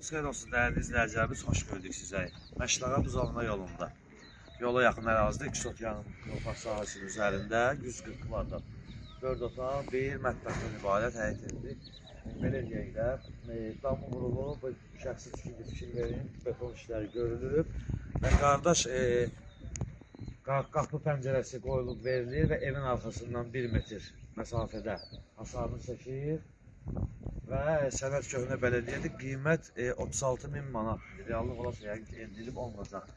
Xeyir olsun değerli izləyicilərimiz, xoş gördük sizə. Məşləqə Buzovna yolunda. Yola yaxın ərazidə 2 sotyanın torpaq sahəsinin üzərində 140 kvadrat 4 otaq, 1 mətbəxdən ibarət həyət evi. Belə deyək də, damı vurulub, şəxsi fikir verin, beton işləri görülüb və qardaş qapı pəncərəsi qoyulub verilir və evin arxasından 1 metr məsafədə hasarını çəkir. Və Sənət Köhnə Bələdiyyədir. Qiymət 36.000 manat. Reallıq olasa yəqin ki, edilib olmayacaq.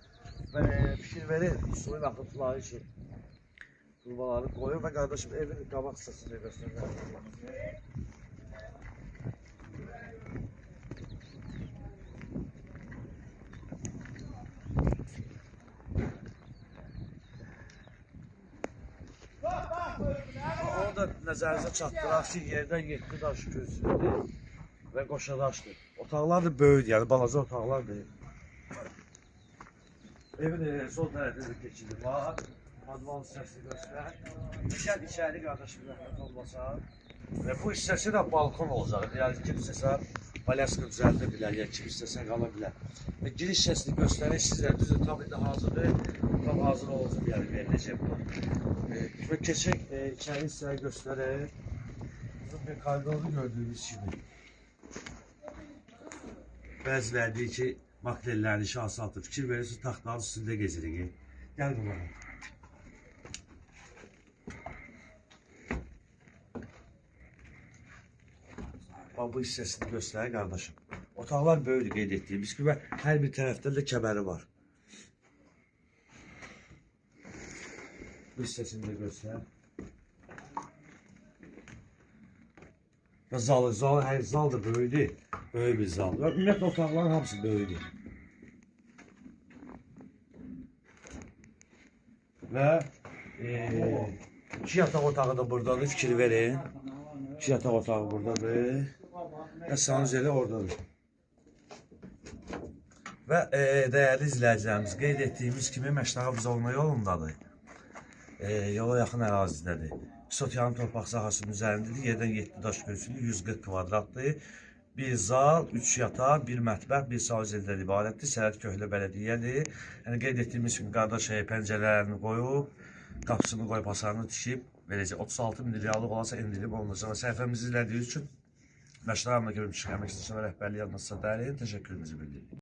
Və fikir verir, suyun axıntıları üçün turbaları qoyur və qardaşım evin qabaq hissəsində göstərir. Orada nəzərinizə çatdıraq ki, yerdən 7 daş gözlüdür və qoşa daşdır. Otaqlar da böyüdür, yəni balaca otaqlar deyil. Evin sol tərəfində keçidi var. Padval hissəsini göstər. Gəl içəri qardaşım rəhmət olmasa. Və bu hissəsi də balkon olacaq. Yəni kim istəsə balyaskı düzəldə bilər, ya kim istəsə qala bilər. Və giriş hissəsini göstərir sizə. Düzdür, tabii də hazırdır. Tam hazır olacaq, yəni veriləcək bu. Və keçək içəri hissəyi göstərək. Uzun bir koridoru gördüyünüz kimi. Bəziləri deyir ki, makrellərini şahsı atır. Fikir verirsiniz, taxtanın üstündə gezirik. Gəl bunlara. Bu hissəsini göstərir qardaşım. Otaqlar böyüdür qeyd etdiyimiz kimi və hər bir tərəfdən də kəməri var. Bu hissəsini də göstər. Və zal da böyüdür. Böyük bir zal. Və ümumiyyətlə otaqların hamısı böyüdür. Və 2 yataq otağı da buradadır, fikir verin. 2 yataq otağı buradadır. Və sanuzeli oradadır. Və dəyərli izləyicilərimiz, qeyd etdiyimiz kimi Məşləqə Buzovna yolundadır. Yola yaxın ərazidədir. Sotyanın torpaq sahəsinin üzərindədir. Yerdən 7 daş gözlüdür, 140 kvadratdır. 1 zal, 3 yataq, 1 mətbəx, 1 sanuzelidən ibarətdir. Sənət Köhnə Bələdiyyədir. Yəni qeyd etdiyimiz kimi qardaş pəncərələrini qoyub, qapısını qoyub, hasarını tikib verəcək. 36.000 reallıq olasa endirilib olunacaq. Səhifəmizi izlədiyiniz üçün Məşləqə Buzovna kimi əmək istəyirəm rəhbərliyi yazmasına dərin təşəkkürümüzü bildiririk.